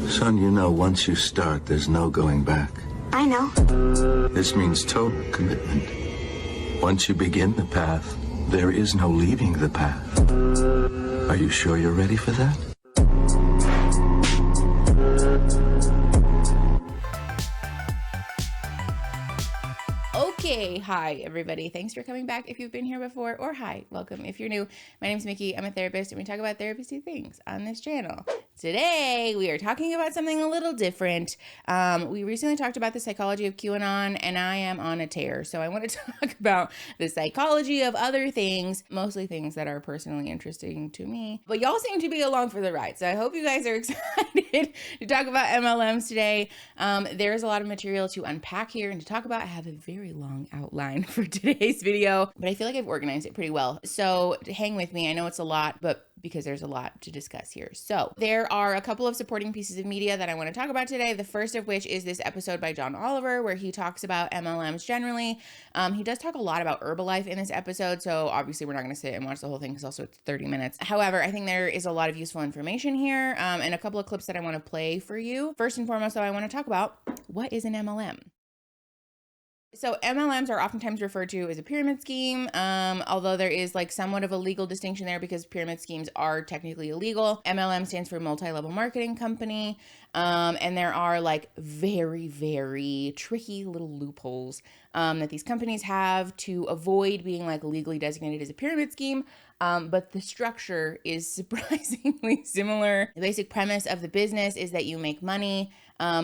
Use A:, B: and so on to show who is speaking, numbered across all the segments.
A: Son, you know, once you start, there's no going back.
B: I know.
A: This means total commitment. Once you begin the path, there is no leaving the path. Are you sure you're ready for that?
C: Okay, hi everybody. Thanks for coming back if you've been here before, or hi, welcome if you're new. My name's Mickey. I'm a therapist and we talk about therapy things on this channel. Today we are talking about something a little different. We recently talked about the psychology of QAnon and I am on a tear. So I want to talk about the psychology of other things, mostly things that are personally interesting to me. But y'all seem to be along for the ride. So I hope you guys are excited to talk about MLMs today. There's a lot of material to unpack here and to talk about. I have a very long outline for today's video, but I feel like I've organized it pretty well. So hang with me. I know it's a lot, but because there's a lot to discuss here. So there are a couple of supporting pieces of media that I want to talk about today. The first of which is this episode by John Oliver, where he talks about MLMs generally. He does talk a lot about Herbalife in this episode. So obviously we're not going to sit and watch the whole thing because also it's 30 minutes. However, I think there is a lot of useful information here and a couple of clips that I want to play for you. First and foremost, though, I want to talk about what is an MLM. So MLMs are oftentimes referred to as a pyramid scheme, although there is like somewhat of a legal distinction there because pyramid schemes are technically illegal. MLM stands for multi-level marketing company, and there are like very, very tricky little loopholes that these companies have to avoid being like legally designated as a pyramid scheme. But the structure is surprisingly similar. The basic premise of the business is that you make money,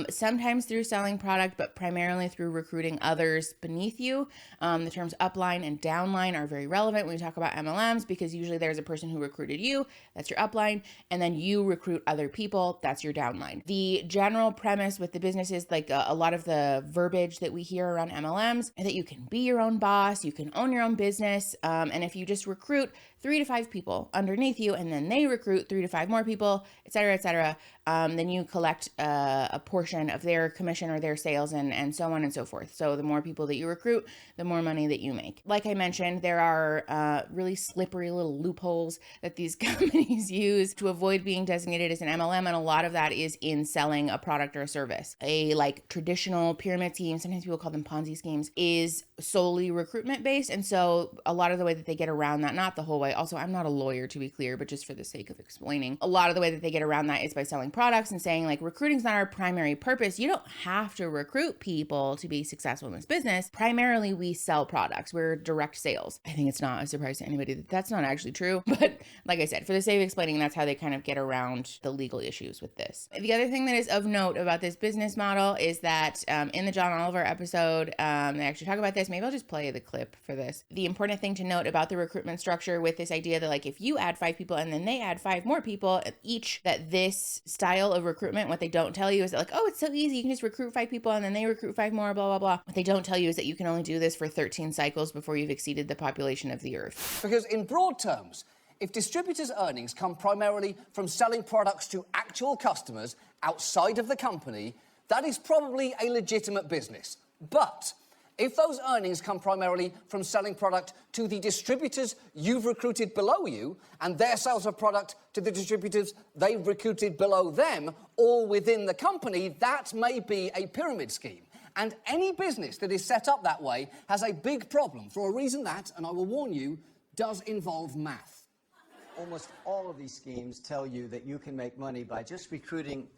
C: sometimes through selling product, but primarily through recruiting others beneath you. The terms upline and downline are very relevant when we talk about MLMs because usually there's a person who recruited you, that's your upline, and then you recruit other people, that's your downline. The general premise with the business is like a lot of the verbiage that we hear around MLMs is that you can be your own boss, you can own your own business, and if you just recruit 3 to 5 people underneath you, and then they recruit 3 to 5 more people, et cetera, then you collect a portion of their commission or their sales and so on and so forth. So the more people that you recruit, the more money that you make. Like I mentioned, there are really slippery little loopholes that these companies use to avoid being designated as an MLM, and a lot of that is in selling a product or a service. A like traditional pyramid scheme, sometimes people call them Ponzi schemes, is solely recruitment based, and so a lot of the way that they get around that, not the whole way. Also, I'm not a lawyer to be clear, but just for the sake of explaining, a lot of the way that they get around that is by selling products and saying like recruiting's not our primary purpose. You don't have to recruit people to be successful in this business. Primarily, we sell products. We're direct sales. I think it's not a surprise to anybody that that's not actually true. But like I said, for the sake of explaining, that's how they kind of get around the legal issues with this. The other thing that is of note about this business model is that in the John Oliver episode, they actually talk about this. Maybe I'll just play the clip for this. The important thing to note about the recruitment structure with this idea that like if you add 5 people and then they add 5 more people each, that this style of recruitment, what they don't tell you is that like, oh, it's so easy, you can just recruit 5 people and then they recruit 5 more, blah, blah, blah. What they don't tell you is that you can only do this for 13 cycles before you've exceeded the population of the earth.
D: Because in broad terms, if distributors' earnings come primarily from selling products to actual customers outside of the company, that is probably a legitimate business. But if those earnings come primarily from selling product to the distributors you've recruited below you, and their sales of product to the distributors they've recruited below them, all within the company, that may be a pyramid scheme. And any business that is set up that way has a big problem for a reason that, and I will warn you, does involve math.
E: Almost all of these schemes tell you that you can make money by just recruiting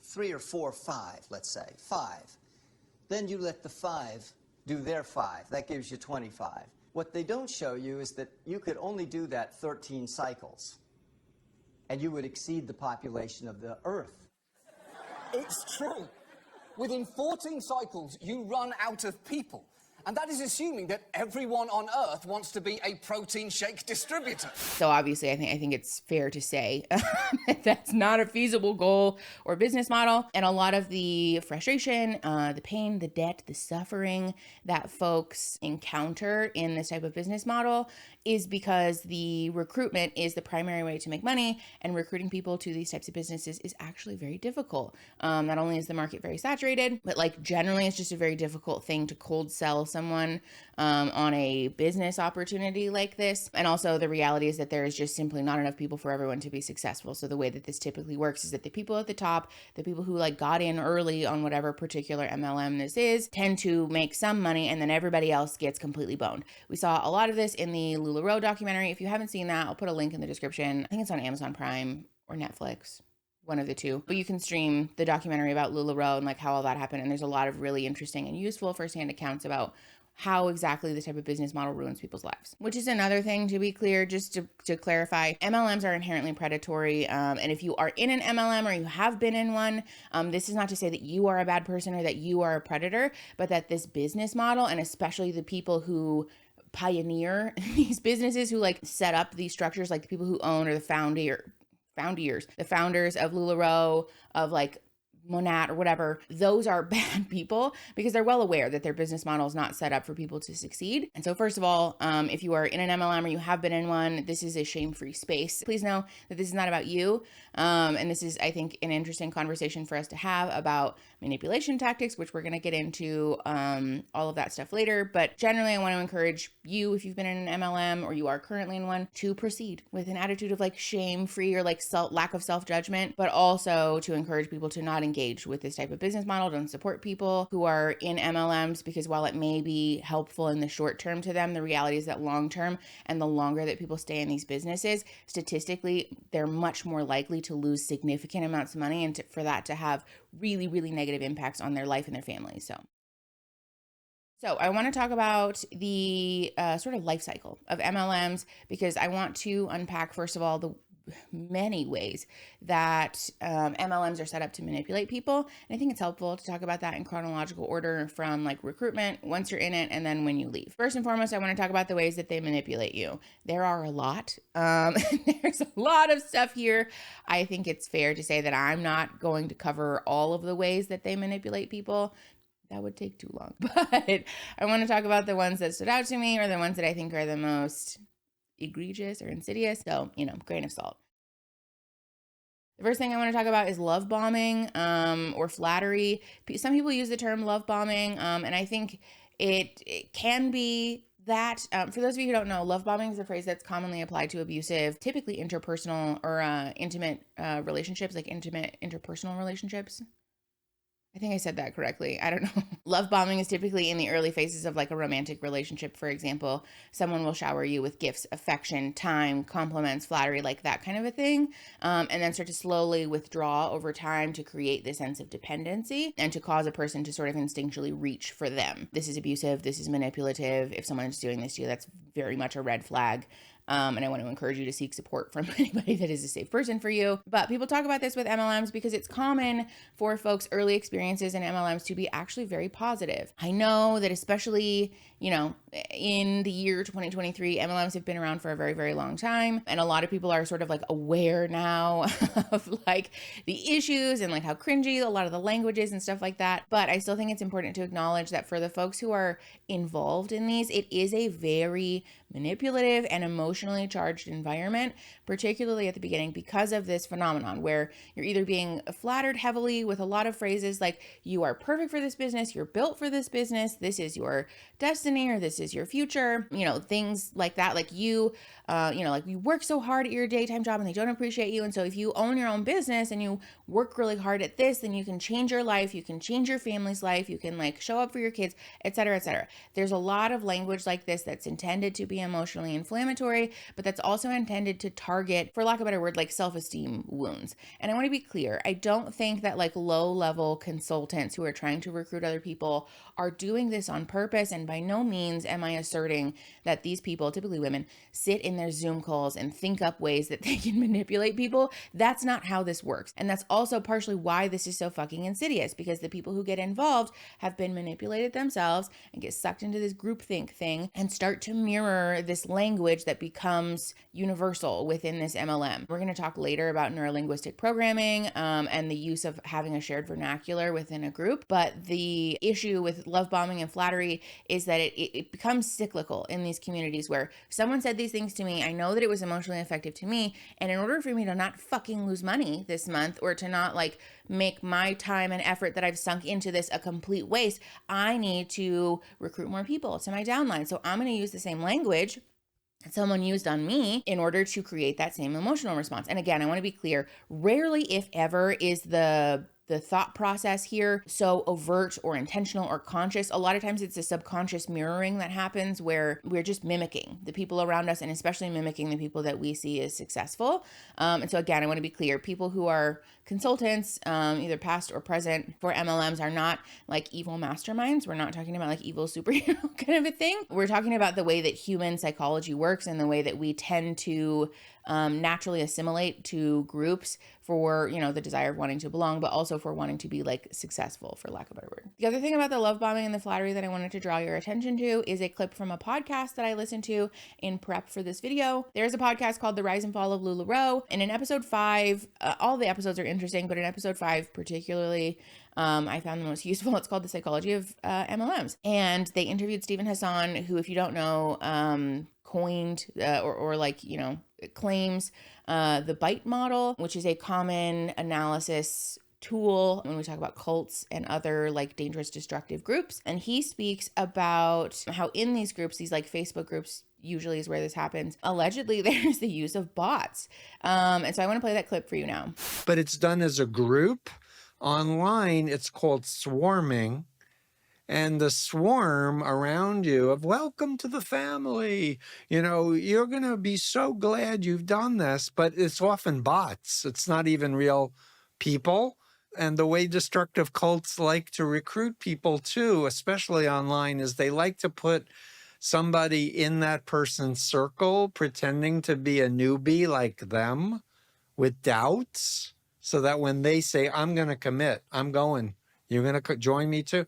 E: 3 or 4 or 5, let's say, 5. Then you let the 5 do their 5. That gives you 25. What they don't show you is that you could only do that 13 cycles, and you would exceed the population of the Earth.
D: It's true. Within 14 cycles, you run out of people. And that is assuming that everyone on Earth wants to be a protein shake distributor.
C: So obviously, I think it's fair to say that's not a feasible goal or business model. And a lot of the frustration, the pain, the debt, the suffering that folks encounter in this type of business model is because the recruitment is the primary way to make money, and recruiting people to these types of businesses is actually very difficult. Not only is the market very saturated, but like generally it's just a very difficult thing to cold sell someone on a business opportunity like this. And also the reality is that there is just simply not enough people for everyone to be successful. So the way that this typically works is that the people at the top, the people who like got in early on whatever particular MLM this is, tend to make some money, and then everybody else gets completely boned. We saw a lot of this in the LuLaRoe documentary. If you haven't seen that, I'll put a link in the description. I think it's on Amazon Prime or Netflix, one of the two. But you can stream the documentary about LuLaRoe and like how all that happened. And there's a lot of really interesting and useful firsthand accounts about how exactly this type of business model ruins people's lives. Which is another thing to be clear, just to clarify, MLMs are inherently predatory. And if you are in an MLM or you have been in one, this is not to say that you are a bad person or that you are a predator, but that this business model, and especially the people who pioneer these businesses, who like set up these structures, like the people who own or the founders of LuLaRoe, of like Monat or whatever, those are bad people because they're well aware that their business model is not set up for people to succeed. And so first of all, if you are in an MLM or you have been in one, this is a shame-free space. Please know that this is not about you. And this is, I think, an interesting conversation for us to have about manipulation tactics, which we're going to get into all of that stuff later. But generally, I want to encourage you, if you've been in an MLM or you are currently in one, to proceed with an attitude of like shame-free or like lack of self-judgment, but also to encourage people to not engage with this type of business model. Don't support people who are in MLMs, because while it may be helpful in the short term to them, the reality is that long term, and the longer that people stay in these businesses, statistically, they're much more likely to lose significant amounts of money, and for that to have really, really negative impacts on their life and their family. So I want to talk about the sort of life cycle of MLMs, because I want to unpack, first of all, the many ways that MLMs are set up to manipulate people. And I think it's helpful to talk about that in chronological order, from like recruitment, once you're in it, and then when you leave. First and foremost, I want to talk about the ways that they manipulate you. There are a lot. There's a lot of stuff here. I think it's fair to say that I'm not going to cover all of the ways that they manipulate people. That would take too long. But I want to talk about the ones that stood out to me, or the ones that I think are the most egregious or insidious. So, grain of salt. The first thing I want to talk about is love bombing or flattery. Some people use the term love bombing, and I think it can be that. For those of you who don't know, love bombing is a phrase that's commonly applied to abusive, typically interpersonal or intimate relationships, like intimate interpersonal relationships. I think I said that correctly. I don't know. Love bombing is typically in the early phases of like a romantic relationship. For example, someone will shower you with gifts, affection, time, compliments, flattery, like that kind of a thing. And then start to slowly withdraw over time to create this sense of dependency and to cause a person to sort of instinctually reach for them. This is abusive. This is manipulative. If someone's doing this to you, that's very much a red flag. And I want to encourage you to seek support from anybody that is a safe person for you. But people talk about this with MLMs because it's common for folks' early experiences in MLMs to be actually very positive. I know that especially, in the year 2023, MLMs have been around for a very, very long time. And a lot of people are sort of like aware now of like the issues and like how cringy a lot of the language is and stuff like that. But I still think it's important to acknowledge that for the folks who are involved in these, it is a very manipulative and emotionally charged environment, particularly at the beginning, because of this phenomenon where you're either being flattered heavily with a lot of phrases like, you are perfect for this business, you're built for this business, this is your destiny, or this is your future, things like that. Like you work so hard at your daytime job and they don't appreciate you. And so if you own your own business and you work really hard at this, then you can change your life, you can change your family's life, you can like show up for your kids, et cetera, et cetera. There's a lot of language like this that's intended to be emotionally inflammatory, but that's also intended to target, for lack of a better word, like self-esteem wounds. And I want to be clear, I don't think that like low-level consultants who are trying to recruit other people are doing this on purpose. And by no means am I asserting that these people, typically women, sit in their Zoom calls and think up ways that they can manipulate people. That's not how this works. And that's also partially why this is so fucking insidious, because the people who get involved have been manipulated themselves and get sucked into this groupthink thing and start to mirror more this language that becomes universal within this MLM. We're going to talk later about neuro-linguistic programming and the use of having a shared vernacular within a group. But the issue with love bombing and flattery is that it becomes cyclical in these communities where someone said these things to me. I know that it was emotionally effective to me. And in order for me to not fucking lose money this month, or to not like make my time and effort that I've sunk into this a complete waste, I need to recruit more people to my downline. So I'm going to use the same language that someone used on me in order to create that same emotional response. And again, I want to be clear, rarely, if ever, is the thought process here so overt or intentional or conscious. A lot of times it's a subconscious mirroring that happens where we're just mimicking the people around us, and especially mimicking the people that we see as successful. And so again, I want to be clear, people who are consultants, either past or present for MLMs, are not like evil masterminds. We're not talking about like evil superhero kind of a thing. We're talking about the way that human psychology works and the way that we tend to naturally assimilate to groups for, you know, the desire of wanting to belong, but also for wanting to be like successful, for lack of a better word. The other thing about the love bombing and the flattery that I wanted to draw your attention to is a clip from a podcast that I listened to in prep for this video. There's a podcast called The Rise and Fall of LuLaRoe. And in episode 5, all the episodes are interesting, but in episode 5 particularly, I found the most useful. It's called The Psychology of MLMs. And they interviewed Stephen Hassan, who, if you don't know, coined or like, you know, claims the BITE model, which is a common analysis tool when we talk about cults and other like dangerous, destructive groups. And he speaks about how in these groups, these like Facebook groups, usually is where this happens, allegedly there's the use of bots. And so I want to play that clip for you now.
B: But it's done as a group. Online, it's called swarming. And the swarm around you of welcome to the family, you know, you're going to be so glad you've done this, but it's often bots. It's not even real people. And the way destructive cults like to recruit people too, especially online, is they like to put somebody in that person's circle pretending to be a newbie like them with doubts, so that when they say, I'm going to commit, I'm going, you're going to join me too,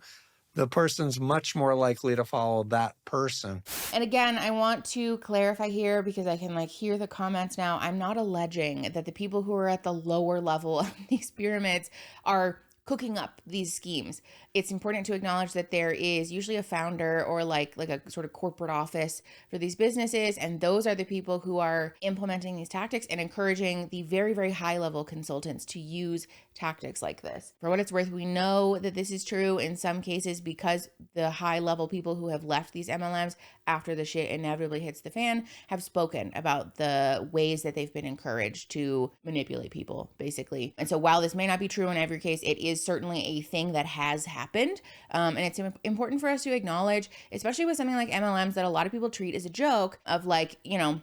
B: the person's much more likely to follow that person.
C: And again, I want to clarify here because I can like hear the comments now. I'm not alleging that the people who are at the lower level of these pyramids are cooking up these schemes. It's important to acknowledge that there is usually a founder or like a sort of corporate office for these businesses. And those are the people who are implementing these tactics and encouraging the very, very high level consultants to use tactics like this. For what it's worth, we know that this is true in some cases because the high level people who have left these MLMs after the shit inevitably hits the fan have spoken about the ways that they've been encouraged to manipulate people, basically. And so while this may not be true in every case, it is certainly a thing that has happened. And it's important for us to acknowledge, especially with something like MLMs that a lot of people treat as a joke of like, you know,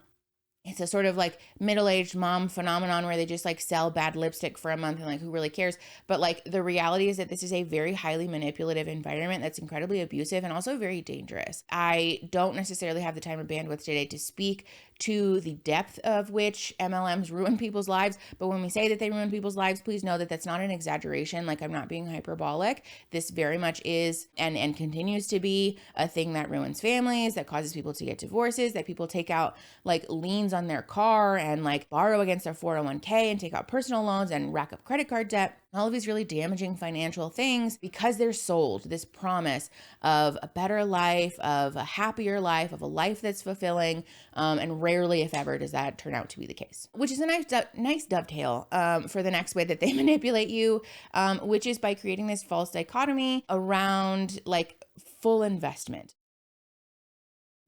C: it's a sort of like middle-aged mom phenomenon where they just like sell bad lipstick for a month and like, who really cares? But like the reality is that this is a very highly manipulative environment that's incredibly abusive and also very dangerous. I don't necessarily have the time or bandwidth today to speak to the depth of which MLMs ruin people's lives. But when we say that they ruin people's lives, please know that that's not an exaggeration. Like, I'm not being hyperbolic. This very much is and continues to be a thing that ruins families, that causes people to get divorces, that people take out like liens on their car and like borrow against their 401k and take out personal loans and rack up credit card debt. All of these really damaging financial things because they're sold this promise of a better life, of a happier life, of a life that's fulfilling. And rarely, if ever, does that turn out to be the case, which is a nice dovetail for the next way that they manipulate you, which is by creating this false dichotomy around like full investment.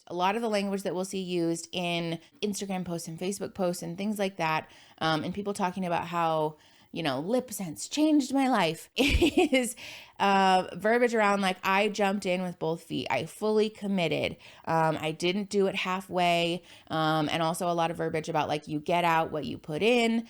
C: A lot of the language that we'll see used in Instagram posts and Facebook posts and things like that, and people talking about how, you know, lip sense changed my life is verbiage around like, I jumped in with both feet. I fully committed. I didn't do it halfway. And also a lot of verbiage about like, you get out what you put in.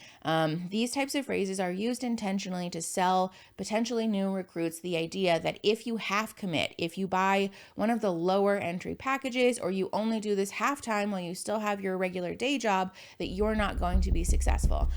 C: These types of phrases are used intentionally to sell potentially new recruits the idea that if you half commit, if you buy one of the lower entry packages, or you only do this half time while you still have your regular day job, that you're not going to be successful.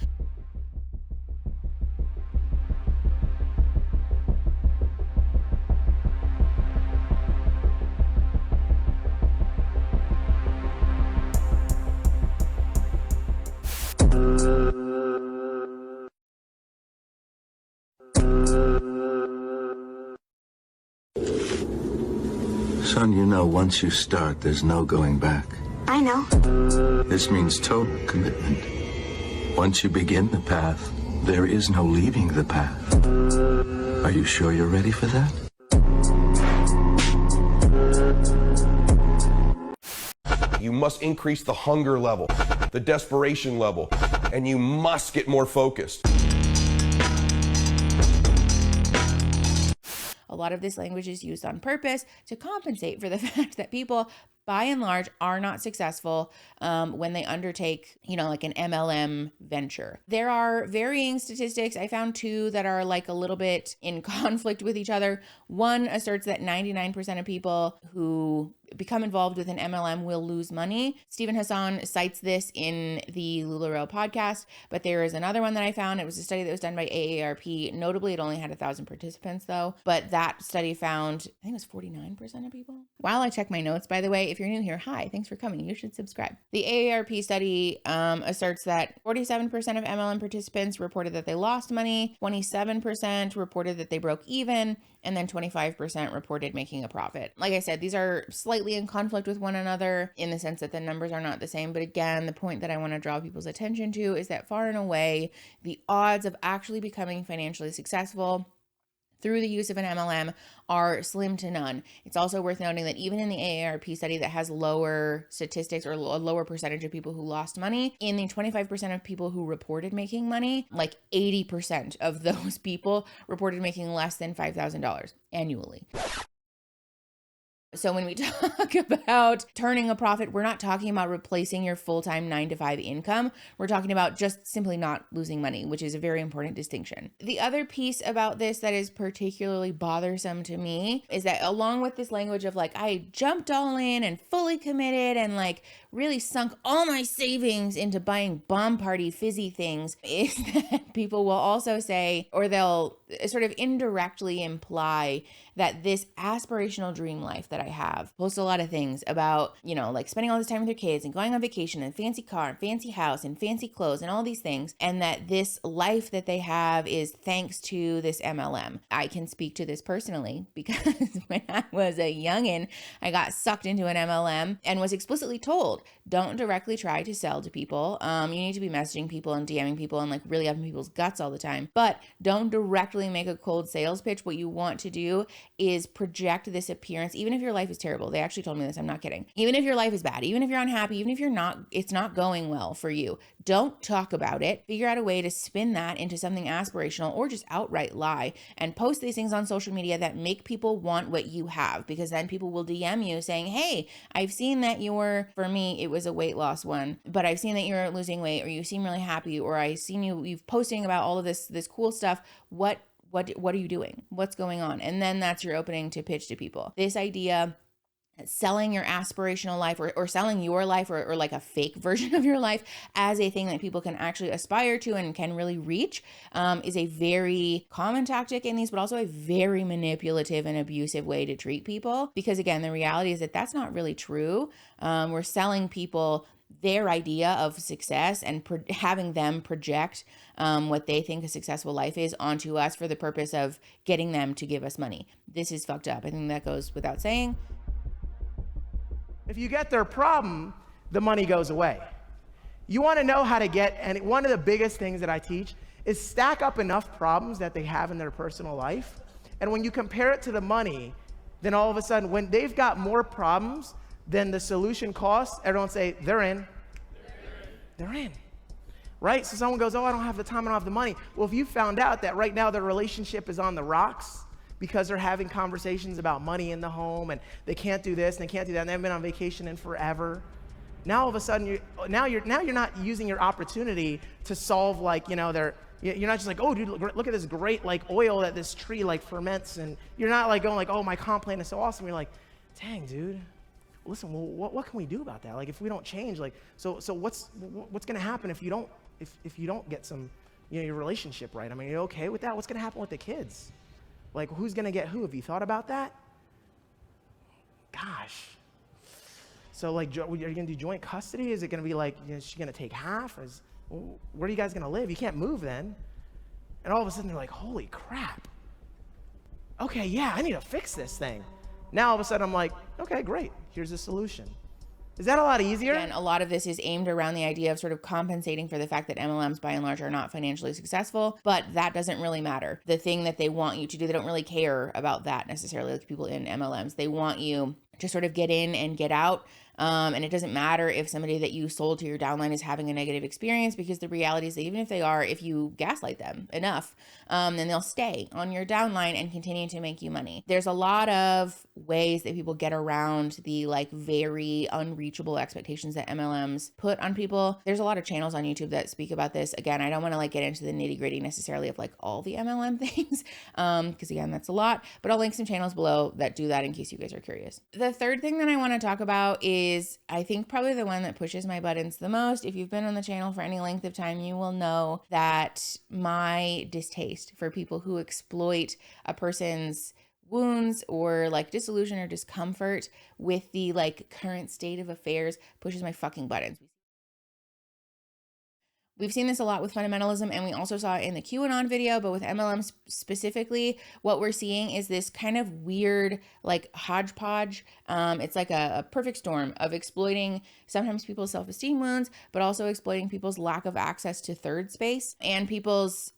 A: Son, you know, once you start, there's no going back.
F: I know.
A: This means total commitment. Once you begin the path, there is no leaving the path. Are you sure you're ready for that?
G: You must increase the hunger level, the desperation level, and you must get more focused.
C: A lot of this language is used on purpose to compensate for the fact that people, by and large, are not successful when they undertake, like an MLM venture. There are varying statistics. I found two that are like a little bit in conflict with each other. One asserts that 99% of people who become involved with an MLM will lose money. Stephen Hassan cites this in the LuLaRoe podcast, but there is another one that I found. It was a study that was done by AARP. Notably, it only had 1,000 participants though, but that study found, I think it was 49% of people. While I check my notes, by the way, if you're new here, hi, thanks for coming. You should subscribe. The AARP study asserts that 47% of MLM participants reported that they lost money, 27% reported that they broke even, and then 25% reported making a profit. Like I said, these are slightly in conflict with one another in the sense that the numbers are not the same. But again, the point that I want to draw people's attention to is that far and away, the odds of actually becoming financially successful through the use of an MLM are slim to none. It's also worth noting that even in the AARP study that has lower statistics or a lower percentage of people who lost money, in the 25% of people who reported making money, like 80% of those people reported making less than $5,000 annually. So when we talk about turning a profit, we're not talking about replacing your full-time 9-to-5 income. We're talking about just simply not losing money, which is a very important distinction. The other piece about this that is particularly bothersome to me is that along with this language of like, I jumped all in and fully committed and like really sunk all my savings into buying bomb party fizzy things, is that people will also say, or they'll sort of indirectly imply that this aspirational dream life that I have, post a lot of things about, like spending all this time with their kids and going on vacation and fancy car and fancy house and fancy clothes and all these things. And that this life that they have is thanks to this MLM. I can speak to this personally because when I was a youngin', I got sucked into an MLM and was explicitly told, don't directly try to sell to people. You need to be messaging people and DMing people and like really having people's guts all the time, but don't directly make a cold sales pitch. What you want to do is project this appearance, even if your life is terrible. They actually told me this, I'm not kidding. Even if your life is bad, even if you're unhappy, even if it's not going well for you, don't talk about it. Figure out a way to spin that into something aspirational or just outright lie and post these things on social media that make people want what you have, because then people will DM you saying, hey, I've seen that for me, it was a weight loss one, but I've seen that you're losing weight, or you seem really happy, or I've seen you've posting about all of this cool stuff. What are you doing? What's going on? And then that's your opening to pitch to people. This idea that selling your aspirational life or selling your life or like a fake version of your life as a thing that people can actually aspire to and can really reach is a very common tactic in these, but also a very manipulative and abusive way to treat people. Because again, the reality is that that's not really true. We're selling people their idea of success and having them project what they think a successful life is onto us for the purpose of getting them to give us money. This is fucked up. I think that goes without saying.
H: If you get their problem, the money goes away. You want to know how to get, and one of the biggest things that I teach is stack up enough problems that they have in their personal life. And when you compare it to the money, then all of a sudden, when they've got more problems than the solution costs, everyone say, they're in. They're in. Right? So someone goes, oh, I don't have the time, I don't have the money. Well, if you found out that right now their relationship is on the rocks because they're having conversations about money in the home and they can't do this and they can't do that and they haven't been on vacation in forever. Now all of a sudden, you're not using your opportunity to solve you're not just like, oh, dude, look at this great oil that this tree ferments, and you're not going oh, my comp plan is so awesome. You're like, dang, dude. Listen, well, what can we do about that? If we don't change, so what's going to happen if you don't get some, your relationship right? I mean, are you okay with that? What's going to happen with the kids? Who's going to get who? Have you thought about that? Gosh. So, are you going to do joint custody? Is it going to be is she going to take half? Where are you guys going to live? You can't move then. And all of a sudden, they're like, holy crap. Okay, yeah, I need to fix this thing. Now all of a sudden I'm like, okay, great, here's a solution. Is that a lot easier?
C: And a lot of this is aimed around the idea of sort of compensating for the fact that MLMs by and large are not financially successful, but that doesn't really matter. The thing that they want you to do, they don't really care about that necessarily, like people in MLMs. They want you to sort of get in and get out. And it doesn't matter if somebody that you sold to your downline is having a negative experience, because the reality is that even if they are, if you gaslight them enough, then they'll stay on your downline and continue to make you money. There's a lot of ways that people get around the like very unreachable expectations that MLMs put on people. There's a lot of channels on YouTube that speak about this. Again, I don't want to like get into the nitty gritty necessarily of like all the MLM things, because again, that's a lot, but I'll link some channels below that do that in case you guys are curious. The third thing that I want to talk about is I think probably the one that pushes my buttons the most. If you've been on the channel for any length of time, you will know that my distaste for people who exploit a person's wounds or like disillusion or discomfort with the like current state of affairs pushes my fucking buttons. We've seen this a lot with fundamentalism, and we also saw it in the QAnon video, but with MLM specifically, what we're seeing is this kind of weird, like hodgepodge. It's like a perfect storm of exploiting sometimes people's self-esteem wounds, but also exploiting people's lack of access to third space and people's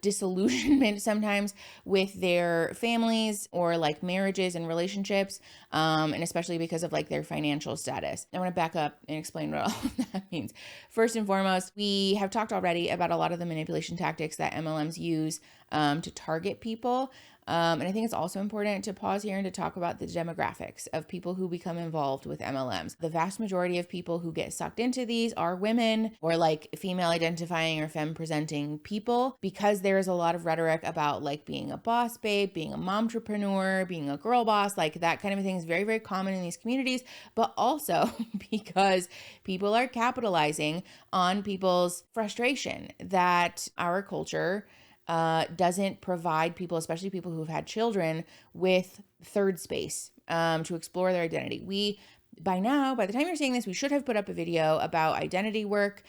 C: disillusionment sometimes with their families or like marriages and relationships, and especially because of like their financial status. I want to back up and explain what all of that means. First and foremost, we have talked already about a lot of the manipulation tactics that MLMs use to target people. And I think it's also important to pause here and to talk about the demographics of people who become involved with MLMs. The vast majority of people who get sucked into these are women or like female identifying or femme presenting people, because there is a lot of rhetoric about like being a boss babe, being a momtrepreneur, being a girl boss, like that kind of thing is very, very common in these communities, but also because people are capitalizing on people's frustration that our culture doesn't provide people, especially people who've had children, with third space to explore their identity. By now, by the time you're seeing this, we should have put up a video about identity work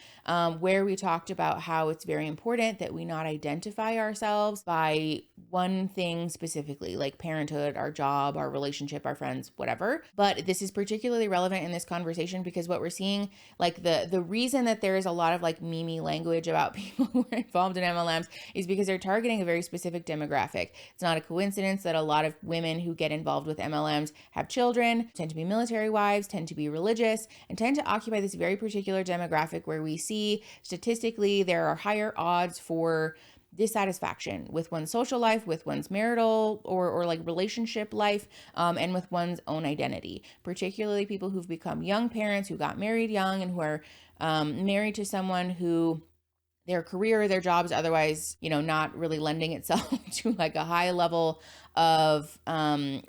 C: where we talked about how it's very important that we not identify ourselves by one thing specifically, like parenthood, our job, our relationship, our friends, whatever. But this is particularly relevant in this conversation because what we're seeing, like the reason that there is a lot of like meme language about people who are involved in MLMs is because they're targeting a very specific demographic. It's not a coincidence that a lot of women who get involved with MLMs have children, tend to be military wives, tend to be religious, and tend to occupy this very particular demographic where we see statistically there are higher odds for dissatisfaction with one's social life, with one's marital or like relationship life, and with one's own identity, particularly people who've become young parents, who got married young, and who are married to someone who their career or their job is otherwise, not really lending itself to like a high level of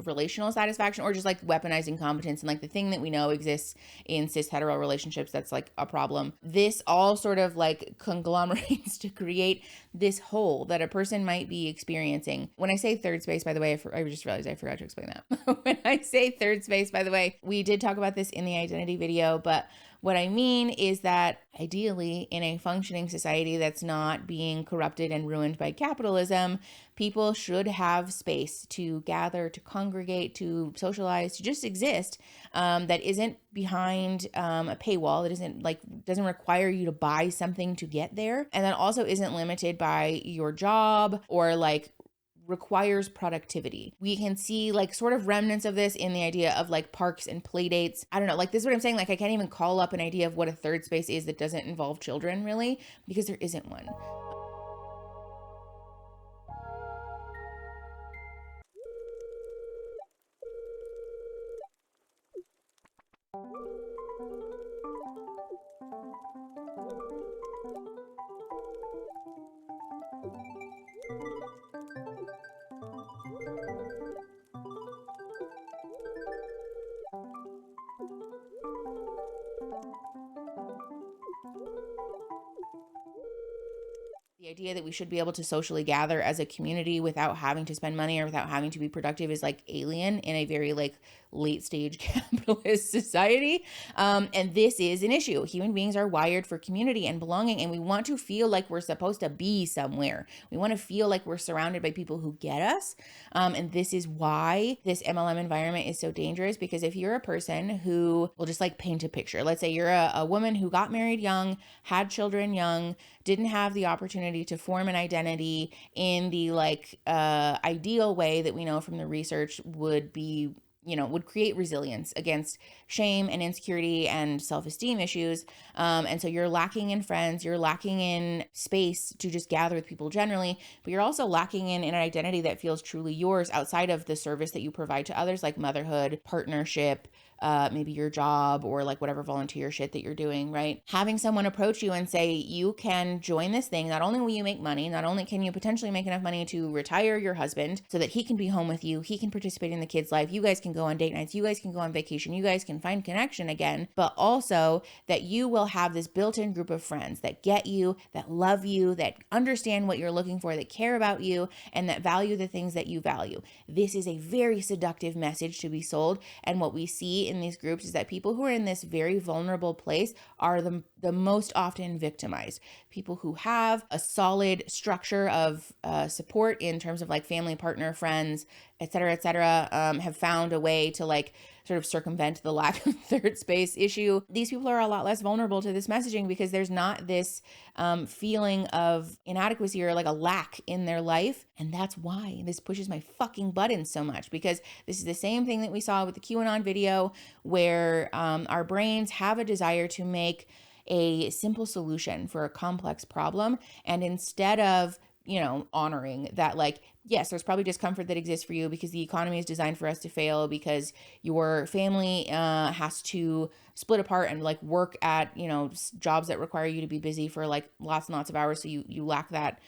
C: relational satisfaction, or just like weaponizing competence, and like the thing that we know exists in cis hetero relationships that's like a problem. This all sort of like conglomerates to create this hole that a person might be experiencing. When I say third space, by the way, I just realized I forgot to explain that. When I say third space, by the way, we did talk about this in the identity video, but what I mean is that ideally in a functioning society that's not being corrupted and ruined by capitalism, people should have space to gather, to congregate, to socialize, to just exist, that isn't behind a paywall, that doesn't require you to buy something to get there, and that also isn't limited by your job or like requires productivity. We can see like sort of remnants of this in the idea of like parks and play dates. I don't know, like this is what I'm saying. Like I can't even call up an idea of what a third space is that doesn't involve children really, because there isn't one. idea that we should be able to socially gather as a community without having to spend money or without having to be productive is like alien in a very like late stage capitalist society. And this is an issue. Human beings are wired for community and belonging, and we want to feel like we're supposed to be somewhere. We want to feel like we're surrounded by people who get us. And this is why this MLM environment is so dangerous, because if you're a person who will just like paint a picture, let's say you're a woman who got married young, had children young, didn't have the opportunity to form an identity in the like ideal way that we know from the research would be, would create resilience against shame and insecurity and self-esteem issues. And so you're lacking in friends, you're lacking in space to just gather with people generally, but you're also lacking in an identity that feels truly yours outside of the service that you provide to others, like motherhood, partnership, maybe your job, or like whatever volunteer shit that you're doing, right? Having someone approach you and say, you can join this thing. Not only will you make money, not only can you potentially make enough money to retire your husband so that he can be home with you, he can participate in the kids' life, you guys can go on date nights, you guys can go on vacation, you guys can find connection again, but also that you will have this built-in group of friends that get you, that love you, that understand what you're looking for, that care about you, and that value the things that you value. This is a very seductive message to be sold. And what we see in these groups is that people who are in this very vulnerable place are the most often victimized. People who have a solid structure of support in terms of like family, partner, friends, et cetera, have found a way to like sort of circumvent the lack of third space issue. These people are a lot less vulnerable to this messaging because there's not this feeling of inadequacy or like a lack in their life. And that's why this pushes my fucking buttons so much, because this is the same thing that we saw with the QAnon video where our brains have a desire to make a simple solution for a complex problem. And instead of, honoring that, like, yes, there's probably discomfort that exists for you because the economy is designed for us to fail, because your family has to split apart and like work at, jobs that require you to be busy for like lots and lots of hours. So you lack that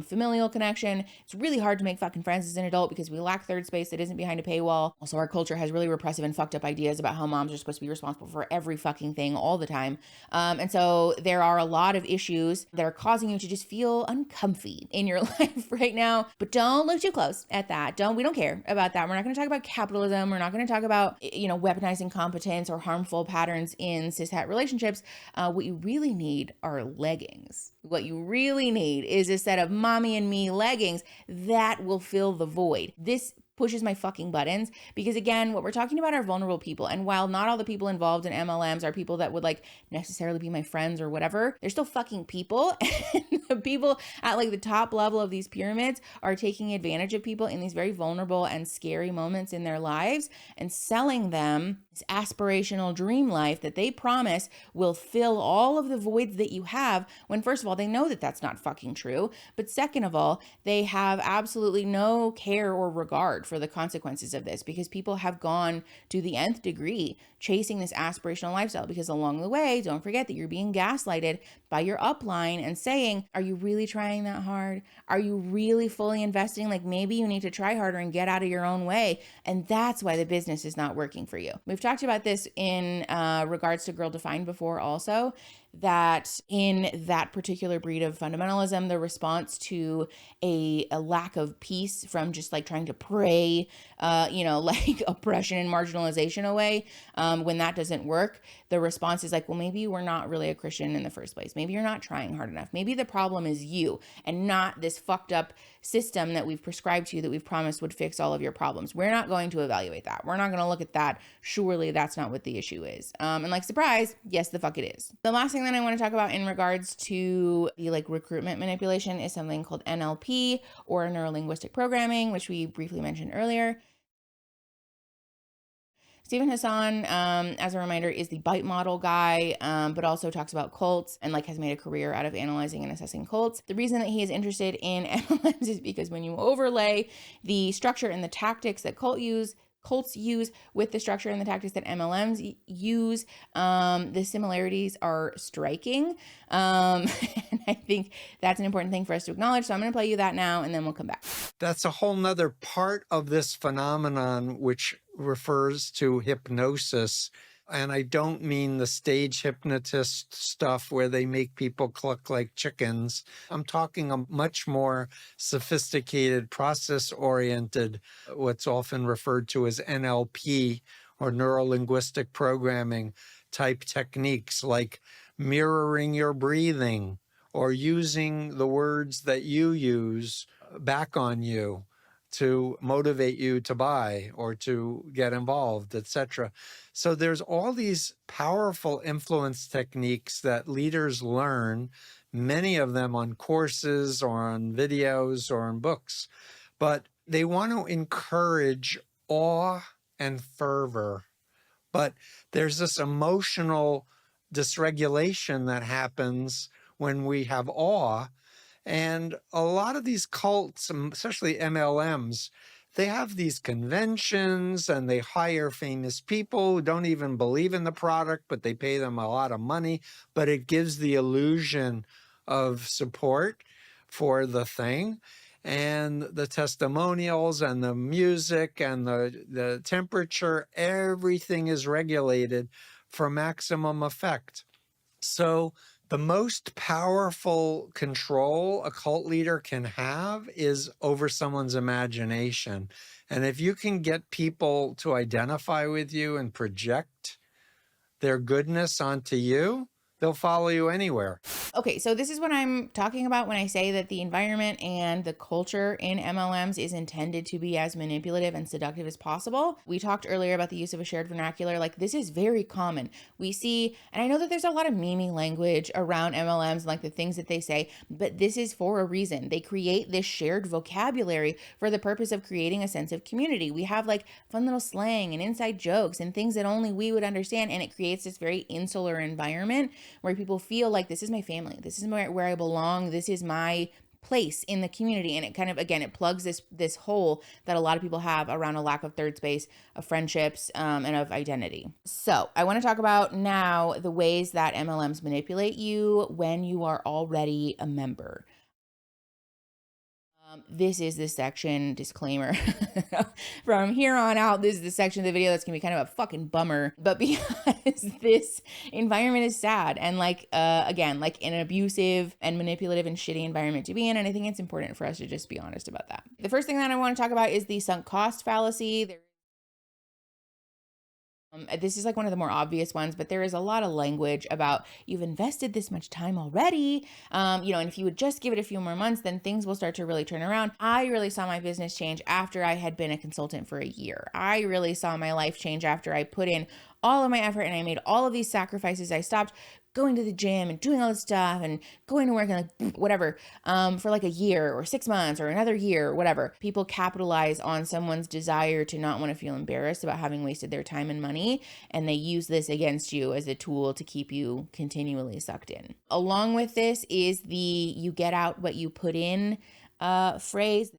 C: familial connection. It's really hard to make fucking friends as an adult because we lack third space that isn't behind a paywall. Also, our culture has really repressive and fucked up ideas about how moms are supposed to be responsible for every fucking thing all the time. And so there are a lot of issues that are causing you to just feel uncomfy in your life right now. But don't look too close at that. We don't care about that. We're not going to talk about capitalism. We're not going to talk about, weaponizing competence or harmful patterns in cishet relationships. What you really need are leggings. What you really need is a set of mommy and me leggings that will fill the void. This pushes my fucking buttons because, again, what we're talking about are vulnerable people. And while not all the people involved in MLMs are people that would like necessarily be my friends or whatever, they're still fucking people. And the people at like the top level of these pyramids are taking advantage of people in these very vulnerable and scary moments in their lives and selling them this aspirational dream life that they promise will fill all of the voids that you have, when first of all, they know that that's not fucking true. But second of all, they have absolutely no care or regard for the consequences of this, because people have gone to the nth degree chasing this aspirational lifestyle, because along the way, don't forget that you're being gaslighted by your upline and saying, are you really trying that hard? Are you really fully investing? Like, maybe you need to try harder and get out of your own way. And that's why the business is not working for you. We've talked about this in regards to Girl Defined before also, that in that particular breed of fundamentalism, the response to a lack of peace from just like trying to pray, like oppression and marginalization away, when that doesn't work, the response is like, well, maybe you were not really a Christian in the first place. Maybe you're not trying hard enough. Maybe the problem is you and not this fucked up system that we've prescribed to you that we've promised would fix all of your problems. We're not going to evaluate that. We're not going to look at that. Surely that's not what the issue is. And like, surprise, yes, the fuck it is. The last thing that I want to talk about in regards to the like recruitment manipulation is something called NLP, or neuro-linguistic programming, which we briefly mentioned earlier. Stephen Hassan, as a reminder, is the bite model guy, but also talks about cults and like has made a career out of analyzing and assessing cults. The reason that he is interested in MLMs is because when you overlay the structure and the tactics that cults use with the structure and the tactics that MLMs use, the similarities are striking. And I think that's an important thing for us to acknowledge. So I'm going to play you that now, and then we'll come back.
B: That's a whole nother part of this phenomenon, which refers to hypnosis And I don't mean the stage hypnotist stuff where they make people cluck like chickens. I'm talking a much more sophisticated, process-oriented, what's often referred to as NLP or neuro-linguistic programming type techniques, like mirroring your breathing or using the words that you use back on you to motivate you to buy or to get involved, etc. So there's all these powerful influence techniques that leaders learn, many of them on courses or on videos or in books, but they want to encourage awe and fervor. But there's this emotional dysregulation that happens when we have awe. And a lot of these cults, especially MLMs, they have these conventions and they hire famous people who don't even believe in the product, but they pay them a lot of money. But it gives the illusion of support for the thing. And the testimonials and the music and the temperature, everything is regulated for maximum effect. So the most powerful control a cult leader can have is over someone's imagination. And if you can get people to identify with you and project their goodness onto you, they'll follow you anywhere.
C: Okay, so this is what I'm talking about when I say that the environment and the culture in MLMs is intended to be as manipulative and seductive as possible. We talked earlier about the use of a shared vernacular. Like, this is very common. We see, and I know that there's a lot of memey language around MLMs, like the things that they say, but this is for a reason. They create this shared vocabulary for the purpose of creating a sense of community. We have like fun little slang and inside jokes and things that only we would understand, and it creates this very insular environment where people feel like this is my family, this is where I belong, this is my place in the community. And it kind of, again, it plugs this hole that a lot of people have around a lack of third space, of friendships, and of identity. So I want to talk about now the ways that MLMs manipulate you when you are already a member. This is the section, disclaimer, from here on out, this is the section of the video that's gonna be kind of a fucking bummer, but because this environment is sad and like, again, like an abusive and manipulative and shitty environment to be in, and I think it's important for us to just be honest about that. The first thing that I want to talk about is the sunk cost fallacy. This is like one of the more obvious ones, but there is a lot of language about you've invested this much time already, and if you would just give it a few more months, then things will start to really turn around. I really saw my business change after I had been a consultant for a year. I really saw my life change after I put in all of my effort and I made all of these sacrifices. I stopped going to the gym and doing all this stuff and going to work and like whatever, for like a year or 6 months or another year or whatever. People capitalize on someone's desire to not want to feel embarrassed about having wasted their time and money, and they use this against you as a tool to keep you continually sucked in. Along with this is the you get out what you put in phrase.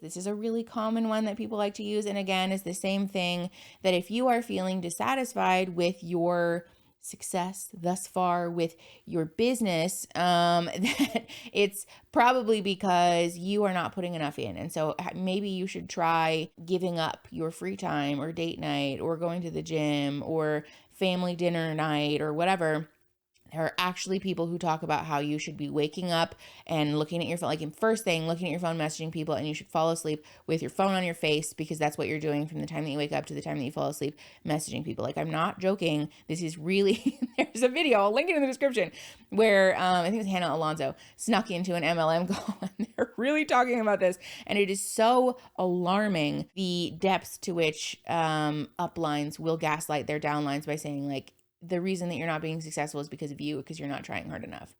C: This is a really common one that people like to use, and again, is the same thing, that if you are feeling dissatisfied with your success thus far with your business, that it's probably because you are not putting enough in. And so maybe you should try giving up your free time or date night or going to the gym or family dinner night or whatever. There are actually people who talk about how you should be waking up and looking at your phone, like first thing, looking at your phone, messaging people, and you should fall asleep with your phone on your face, because that's what you're doing from the time that you wake up to the time that you fall asleep, messaging people. Like, I'm not joking. This is really, there's a video, I'll link it in the description, where I think it was Hannah Alonso snuck into an MLM call, and they're really talking about this. And it is so alarming, the depths to which uplines will gaslight their downlines by saying, like, the reason that you're not being successful is because of you, because you're not trying hard enough.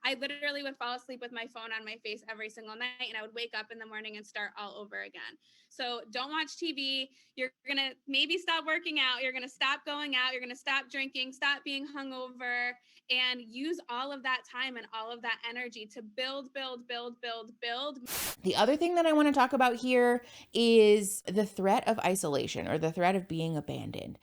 F: I literally would fall asleep with my phone on my face every single night, and I would wake up in the morning and start all over again. So don't watch TV. You're going to maybe stop working out. You're going to stop going out. You're going to stop drinking, stop being hungover, and use all of that time and all of that energy to build.
C: The other thing that I want to talk about here is the threat of isolation, or the threat of being abandoned.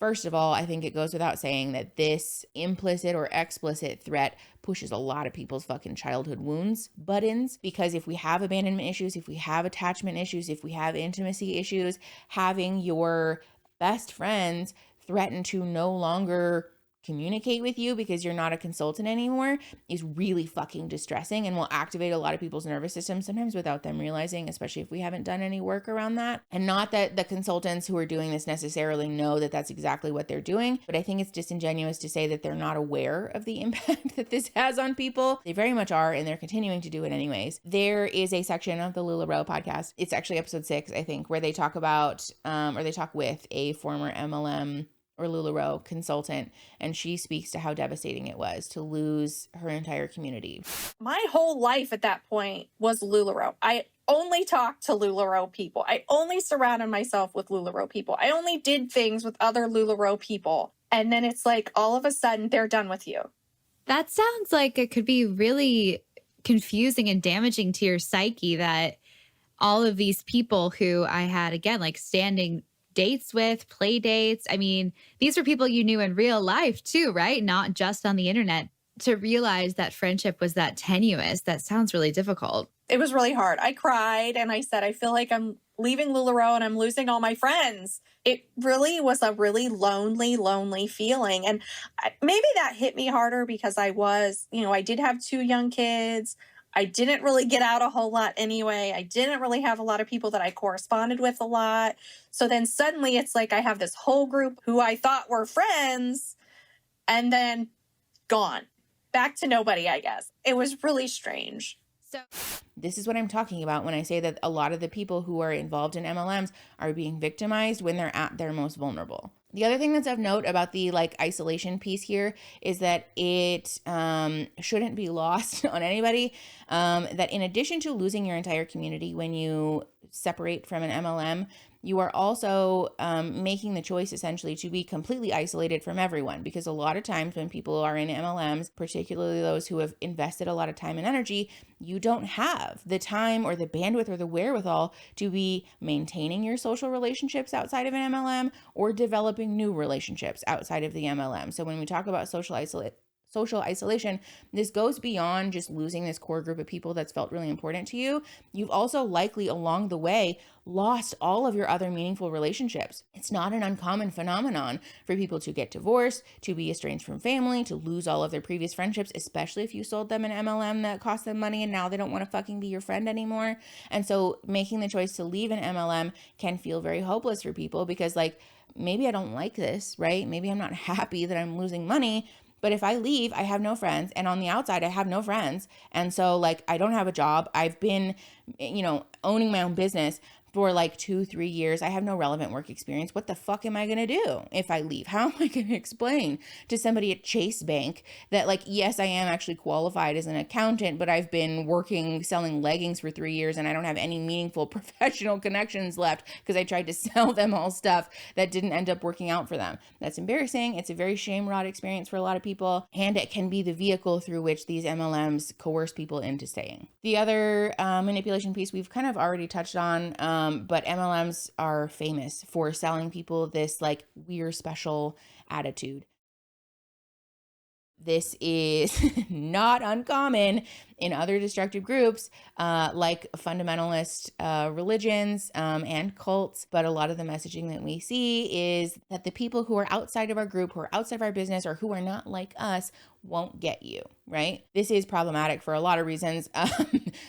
C: First of all, I think it goes without saying that this implicit or explicit threat pushes a lot of people's fucking childhood wounds buttons, because if we have abandonment issues, if we have attachment issues, if we have intimacy issues, having your best friends threaten to no longer communicate with you because you're not a consultant anymore is really fucking distressing and will activate a lot of people's nervous systems, sometimes without them realizing, especially if we haven't done any work around that. And not that the consultants who are doing this necessarily know that that's exactly what they're doing, but I think it's disingenuous to say that they're not aware of the impact that this has on people. They very much are, and they're continuing to do it anyways. There is a section of the LuLaRoe podcast, it's actually episode 6, I think, where they talk about, or they talk with a former MLM or LuLaRoe consultant, and she speaks to how devastating it was to lose her entire community.
I: My whole life at that point was LuLaRoe. I only talked to LuLaRoe people. I only surrounded myself with LuLaRoe people. I only did things with other LuLaRoe people. And then it's like, all of a sudden, they're done with you.
J: That sounds like it could be really confusing and damaging to your psyche, that all of these people who I had, again, like standing dates with, play dates. I mean, these were people you knew in real life too, right? Not just on the internet. To realize that friendship was that tenuous, that sounds really difficult.
I: It was really hard. I cried and I said, I feel like I'm leaving LuLaRoe and I'm losing all my friends. It really was a really lonely feeling. And maybe that hit me harder because I was, I did have 2 young kids. I didn't really get out a whole lot anyway. I didn't really have a lot of people that I corresponded with a lot. So then suddenly it's like I have this whole group who I thought were friends and then gone. Back to nobody, I guess. It was really strange.
C: So this is what I'm talking about when I say that a lot of the people who are involved in MLMs are being victimized when they're at their most vulnerable. The other thing that's of note about the isolation piece here is that it shouldn't be lost on anybody that in addition to losing your entire community when you separate from an MLM, you are also making the choice essentially to be completely isolated from everyone, because a lot of times when people are in MLMs, particularly those who have invested a lot of time and energy, you don't have the time or the bandwidth or the wherewithal to be maintaining your social relationships outside of an MLM or developing new relationships outside of the MLM. So when we talk about social isolation, this goes beyond just losing this core group of people that's felt really important to you. You've also likely along the way lost all of your other meaningful relationships. It's not an uncommon phenomenon for people to get divorced, to be estranged from family, to lose all of their previous friendships, especially if you sold them an MLM that cost them money and now they don't want to fucking be your friend anymore. And so making the choice to leave an MLM can feel very hopeless for people because maybe I don't like this, right? Maybe I'm not happy that I'm losing money. But if I leave, I have no friends. And on the outside, I have no friends. And so I don't have a job. I've been, owning my own business for 2-3 years. I have no relevant work experience. What the fuck am I going to do if I leave? How am I going to explain to somebody at Chase Bank that yes, I am actually qualified as an accountant, but I've been selling leggings for 3 years and I don't have any meaningful professional connections left because I tried to sell them all stuff that didn't end up working out for them. That's embarrassing. It's a very shame-wrought experience for a lot of people, and it can be the vehicle through which these MLMs coerce people into staying. The other manipulation piece we've kind of already touched on, but MLMs are famous for selling people this we're special attitude. This is not uncommon in other destructive groups like fundamentalist religions and cults. But a lot of the messaging that we see is that the people who are outside of our group, who are outside of our business, or who are not like us won't get you, right? This is problematic for a lot of reasons.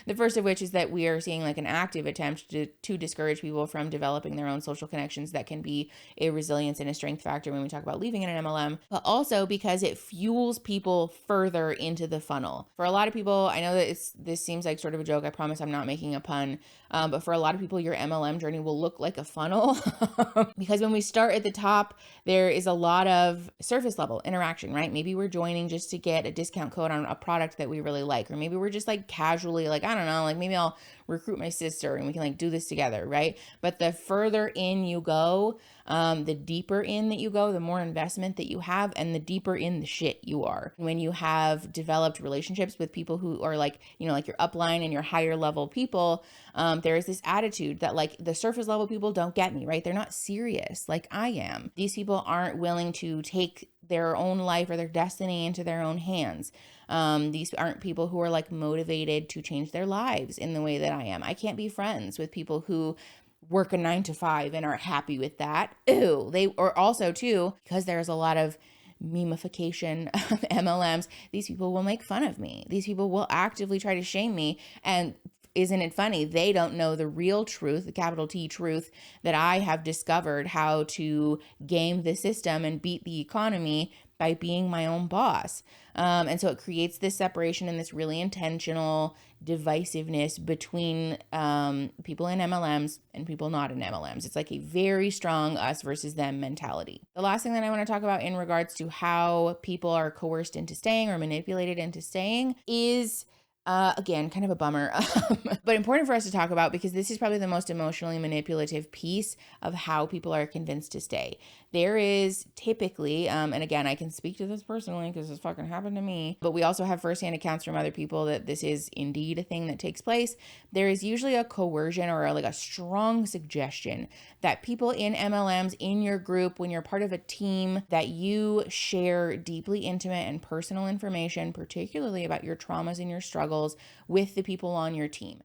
C: The first of which is that we are seeing an active attempt to discourage people from developing their own social connections that can be a resilience and a strength factor when we talk about leaving in an MLM, but also because it fuels people further into the funnel. For a lot of people, I know that this seems like sort of a joke. I promise I'm not making a pun. But for a lot of people, your MLM journey will look like a funnel because when we start at the top, there is a lot of surface level interaction, right? Maybe we're joining just to get a discount code on a product that we really like, or maybe we're just casually I don't know, maybe I'll recruit my sister and we can do this together, right? But the further in you go, The deeper in that you go, the more investment that you have, and the deeper in the shit you are. When you have developed relationships with people who are like, you know, like your upline and your higher level people, there is this attitude that like the surface level people don't get me, right? They're not serious like I am. These people aren't willing to take their own life or their destiny into their own hands. These aren't people who are like motivated to change their lives in the way that I am. I can't be friends with people who work a 9 to 5 and are happy with that. Ew. They or also too, because there's a lot of memification of MLMs, these people will make fun of me. These people will actively try to shame me. And isn't it funny? They don't know the real truth, the capital T truth, that I have discovered how to game the system and beat the economy by being my own boss. And so it creates this separation and this really intentional divisiveness between people in MLMs and people not in MLMs. It's like a very strong us versus them mentality. The last thing that I want to talk about in regards to how people are coerced into staying or manipulated into staying is again, kind of a bummer, but important for us to talk about because this is probably the most emotionally manipulative piece of how people are convinced to stay. There is typically, and again, I can speak to this personally because this fucking happened to me, but we also have firsthand accounts from other people that this is indeed a thing that takes place. There is usually a coercion or like a strong suggestion that people in MLMs, in your group, when you're part of a team, that you share deeply intimate and personal information, particularly about your traumas and your struggles with the people on your team.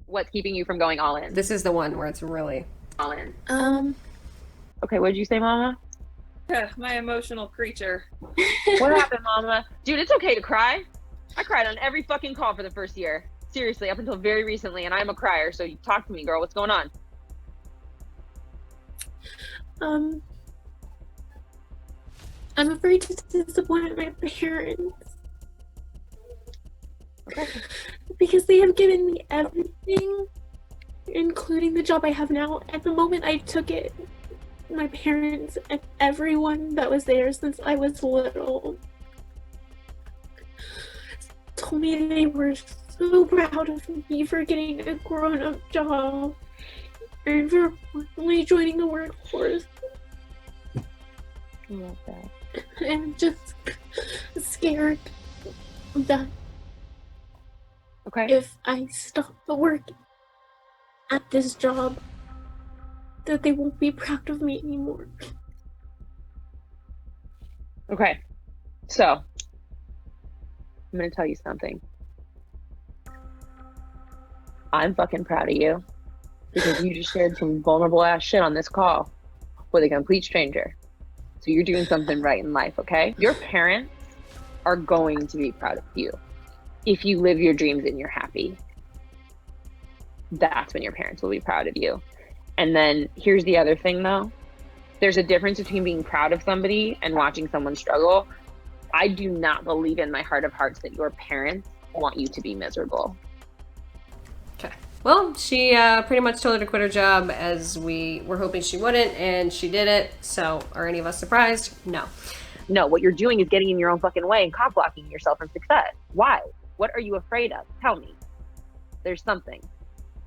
K: What's keeping you from going all in?
L: This is the one where it's really
K: All in.
L: Okay, what did you say, Mama?
M: My emotional creature.
K: What happened, Mama? Dude, it's okay to cry. I cried on every fucking call for the first year. Seriously, up until very recently, and I'm a crier, so you talk to me, girl. What's going on?
N: I'm afraid to disappoint my parents.
K: Okay.
N: Because they have given me everything, including the job I have now. At the moment I took it, my parents and everyone that was there since I was little told me they were so proud of me for getting a grown-up job and for finally joining the workforce.
K: I love that.
N: I'm just scared that if I stop working at this job, that they won't be proud of me anymore.
K: Okay, so I'm gonna tell you something. I'm fucking proud of you because you just shared some vulnerable ass shit on this call with a complete stranger. So you're doing something right in life, okay? Your parents are going to be proud of you if you live your dreams and you're happy. That's when your parents will be proud of you. And then here's the other thing though. There's a difference between being proud of somebody and watching someone struggle. I do not believe in my heart of hearts that your parents want you to be miserable.
L: Well, she pretty much told her to quit her job as we were hoping she wouldn't, and she did it. So are any of us surprised? No.
K: No, what you're doing is getting in your own fucking way and cock-blocking yourself from success. Why? What are you afraid of? Tell me. There's something.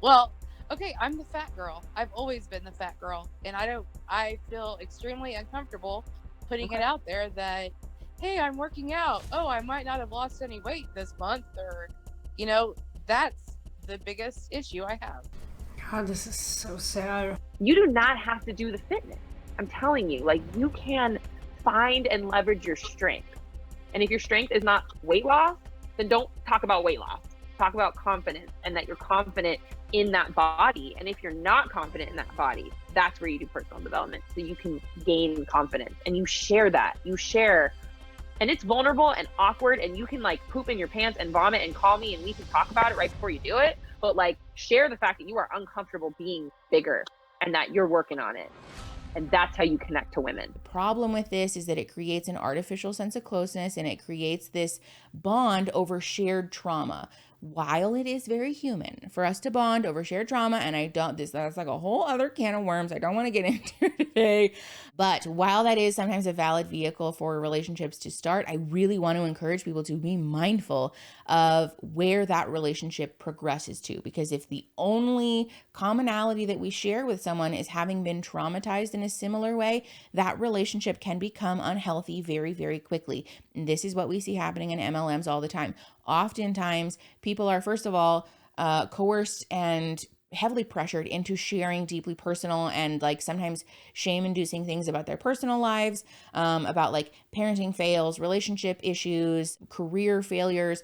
M: Well, okay, I'm the fat girl. I've always been the fat girl. And I feel extremely uncomfortable putting it out there that, hey, I'm working out. Oh, I might not have lost any weight this month. Or, you know, that's the biggest issue I have.
L: God, this is so sad.
K: You do not have to do the fitness. I'm telling you, like, you can find and leverage your strength. And if your strength is not weight loss, then don't talk about weight loss. Talk about confidence and that you're confident in that body. And if you're not confident in that body, that's where you do personal development. So you can gain confidence and you share that. You share. And it's vulnerable and awkward and you can like poop in your pants and vomit and call me and we can talk about it right before you do it. But like share the fact that you are uncomfortable being bigger and that you're working on it. And that's how you connect to women.
C: The problem with this is that it creates an artificial sense of closeness and it creates this bond over shared trauma. while it is very human for us to bond over shared trauma, and that's like a whole other can of worms I don't want to get into today, but while that is sometimes a valid vehicle for relationships to start, I really want to encourage people to be mindful of where that relationship progresses to, because if the only commonality that we share with someone is having been traumatized in a similar way, that relationship can become unhealthy very, very quickly. And this is what we see happening in MLMs all the time. Oftentimes, people are, first of all, coerced and heavily pressured into sharing deeply personal and like sometimes shame-inducing things about their personal lives, about like parenting fails, relationship issues, career failures,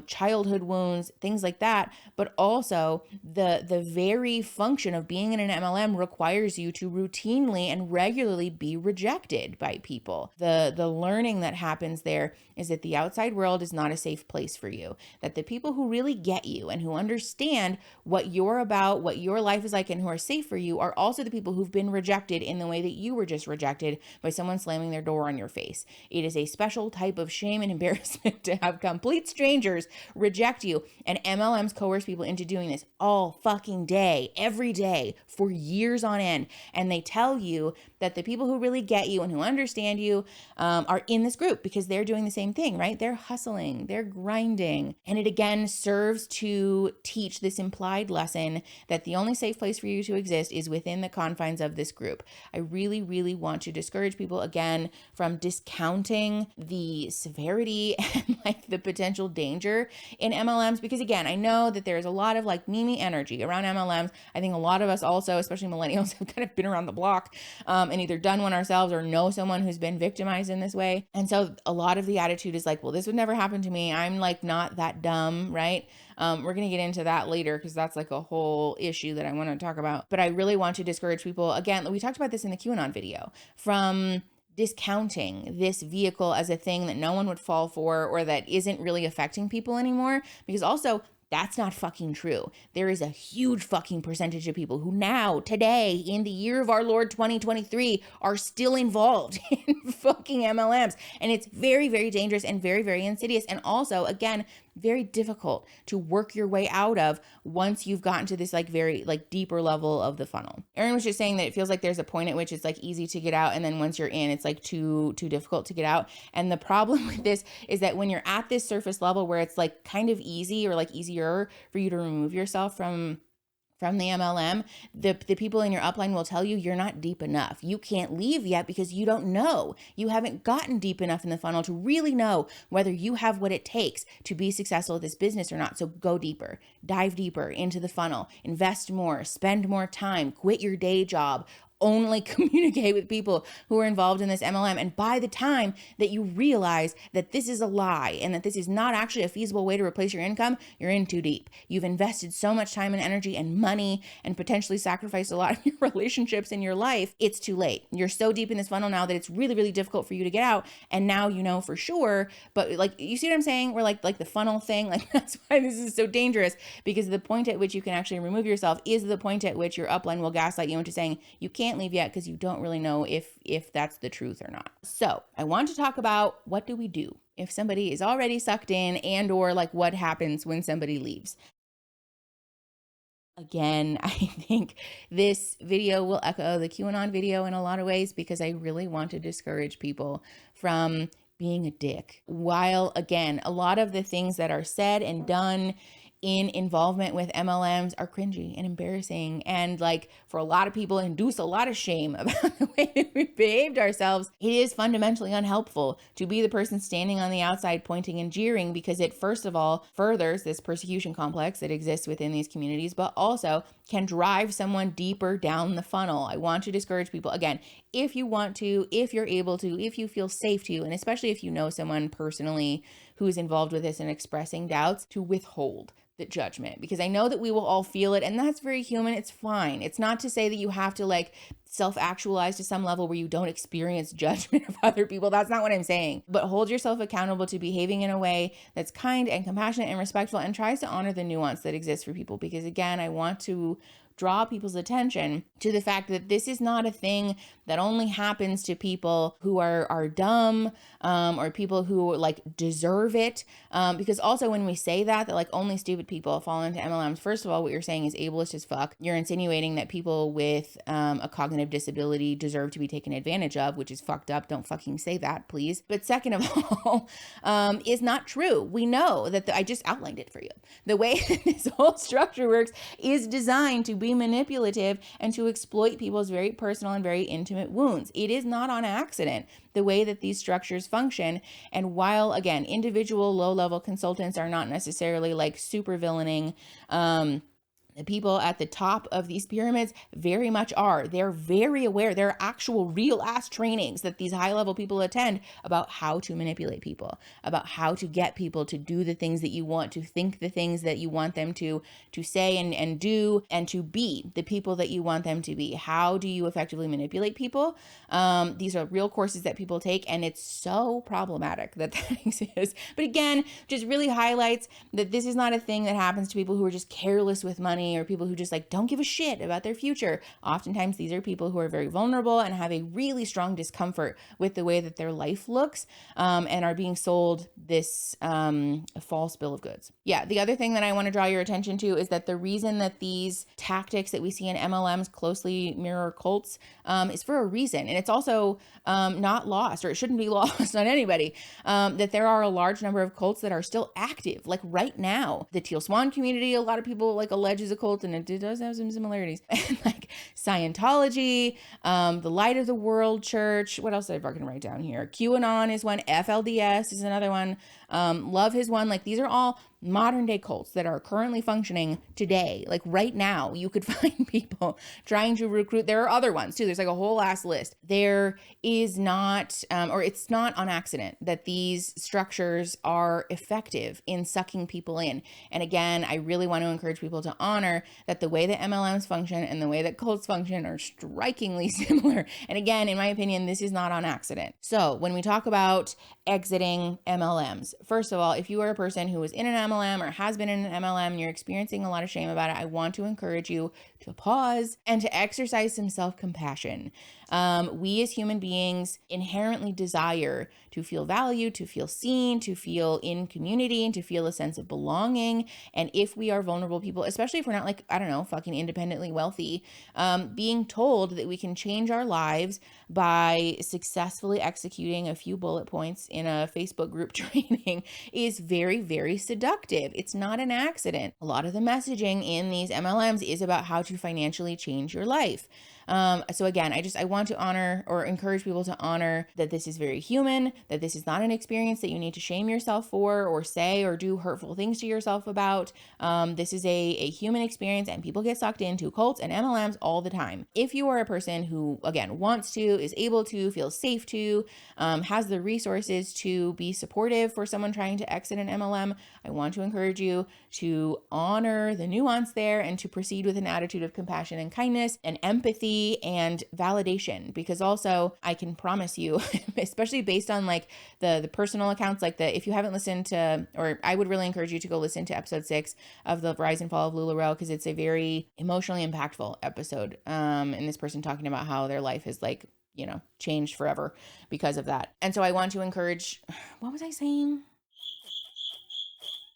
C: childhood wounds, things like that. But also the very function of being in an MLM requires you to routinely and regularly be rejected by people. The learning that happens there is that the outside world is not a safe place for you, that the people who really get you and who understand what you're about, what your life is like, and who are safe for you are also the people who've been rejected in the way that you were just rejected by someone slamming their door on your face. It is a special type of shame and embarrassment to have complete strangers reject you, and MLMs coerce people into doing this all fucking day, every day, for years on end, and they tell you that the people who really get you and who understand you are in this group because they're doing the same thing, right? They're hustling, they're grinding. And it again serves to teach this implied lesson that the only safe place for you to exist is within the confines of this group. I really, really want to discourage people again from discounting the severity and like the potential danger in MLMs, because again, I know that there's a lot of like meme energy around MLMs. I think a lot of us also, especially millennials, have kind of been around the block and either done one ourselves or know someone who's been victimized in this way. And so a lot of the attitude is like, well, this would never happen to me. I'm like not that dumb, right? We're going to get into that later because that's like a whole issue that I want to talk about. But I really want to discourage people. Again, we talked about this in the QAnon video, from discounting this vehicle as a thing that no one would fall for or that isn't really affecting people anymore. Because also, that's not fucking true. There is a huge fucking percentage of people who now, today, in the year of our Lord 2023, are still involved in fucking MLMs. And it's very, very dangerous and very, very insidious. And also, again, very difficult to work your way out of once you've gotten to this like very like deeper level of the funnel. Erin was just saying that it feels like there's a point at which it's like easy to get out, and then once you're in, it's like too difficult to get out. And the problem with this is that when you're at this surface level where it's like kind of easy or like easier for you to remove yourself from the MLM, the people in your upline will tell you you're not deep enough. You can't leave yet because you don't know. You haven't gotten deep enough in the funnel to really know whether you have what it takes to be successful at this business or not. So go deeper, dive deeper into the funnel, invest more, spend more time, quit your day job, only communicate with people who are involved in this MLM. And by the time that you realize that this is a lie and that this is not actually a feasible way to replace your income, you're in too deep. You've invested so much time and energy and money and potentially sacrificed a lot of your relationships in your life. It's too late. You're so deep in this funnel now that it's really, really difficult for you to get out. And now you know for sure, but like, you see what I'm saying? We're like the funnel thing, like that's why this is so dangerous, because the point at which you can actually remove yourself is the point at which your upline will gaslight you into saying you can't leave yet because you don't really know if that's the truth or not. So I want to talk about what do we do if somebody is already sucked in, and or like what happens when somebody leaves. Again, I think this video will echo the QAnon video in a lot of ways because I really want to discourage people from being a dick. While again, a lot of the things that are said and done in involvement with MLMs are cringy and embarrassing, and like for a lot of people induce a lot of shame about the way that we behaved ourselves, it is fundamentally unhelpful to be the person standing on the outside pointing and jeering, because it first of all furthers this persecution complex that exists within these communities, but also can drive someone deeper down the funnel. I want to discourage people, again, if you want to, if you're able to, if you feel safe to, and especially if you know someone personally who's involved with this and expressing doubts, to withhold the judgment, because I know that we will all feel it, and that's very human. It's fine. It's not to say that you have to like self-actualize to some level where you don't experience judgment of other people. That's not what I'm saying. But hold yourself accountable to behaving in a way that's kind and compassionate and respectful, and tries to honor the nuance that exists for people. Because again, I want to draw people's attention to the fact that this is not a thing that only happens to people who are dumb, or people who like deserve it. Because also when we say that like only stupid people fall into MLMs, first of all, what you're saying is ableist as fuck. You're insinuating that people with a cognitive disability deserve to be taken advantage of, which is fucked up. Don't fucking say that, please. But second of all, is not true. We know that I just outlined it for you. The way this whole structure works is designed to be manipulative and to exploit people's very personal and very intimate wounds. It is not on accident the way that these structures function. And while, again, individual low-level consultants are not necessarily like super villaining, the people at the top of these pyramids very much are. They're very aware. There are actual real ass trainings that these high level people attend about how to manipulate people, about how to get people to do the things that you want, to think the things that you want them to say and do, and to be the people that you want them to be. How do you effectively manipulate people? These are real courses that people take, and it's so problematic that exists. But again, just really highlights that this is not a thing that happens to people who are just careless with money, or people who just like don't give a shit about their future. Oftentimes these are people who are very vulnerable and have a really strong discomfort with the way that their life looks, and are being sold this false bill of goods. Yeah, the other thing that I want to draw your attention to is that the reason that these tactics that we see in MLMs closely mirror cults is for a reason. And it's also not lost, or it shouldn't be lost on anybody, that there are a large number of cults that are still active, like right now. The Teal Swan community, a lot of people like allege is a cult, and it does have some similarities. And like Scientology, the Light of the World Church. What else did I fucking write down here? QAnon is one. FLDS is another one. Love is one. Like these are all modern day cults that are currently functioning today. Like right now, you could find people trying to recruit. There are other ones too. There's like a whole ass list. There is not, or it's not on accident that these structures are effective in sucking people in. And again, I really want to encourage people to honor that the way that MLMs function and the way that cults function are strikingly similar. And again, in my opinion, this is not on accident. So when we talk about exiting MLMs, first of all, if you are a person who is in an MLM or has been in an MLM and you're experiencing a lot of shame about it, I want to encourage you to pause and to exercise some self-compassion. We as human beings inherently desire to feel valued, to feel seen, to feel in community, and to feel a sense of belonging. And if we are vulnerable people, especially if we're not like, I don't know, fucking independently wealthy, being told that we can change our lives by successfully executing a few bullet points in a Facebook group training is very, very seductive. It's not an accident. A lot of the messaging in these MLMs is about how to financially change your life. So again, I want to honor or encourage people to honor that this is very human, that this is not an experience that you need to shame yourself for or say or do hurtful things to yourself about. This is a human experience, and people get sucked into cults and MLMs all the time. If you are a person who, again, wants to, is able to, feels safe to, has the resources to be supportive for someone trying to exit an MLM, I want to encourage you to honor the nuance there and to proceed with an attitude of compassion and kindness and empathy and validation. Because also I can promise you, especially based on like the personal accounts, like if you haven't listened to, or I would really encourage you to go listen to episode 6 of the Rise and Fall of LuLaRoe, because it's a very emotionally impactful episode. And this person talking about how their life is like, changed forever because of that. And so I want to encourage, what was I saying?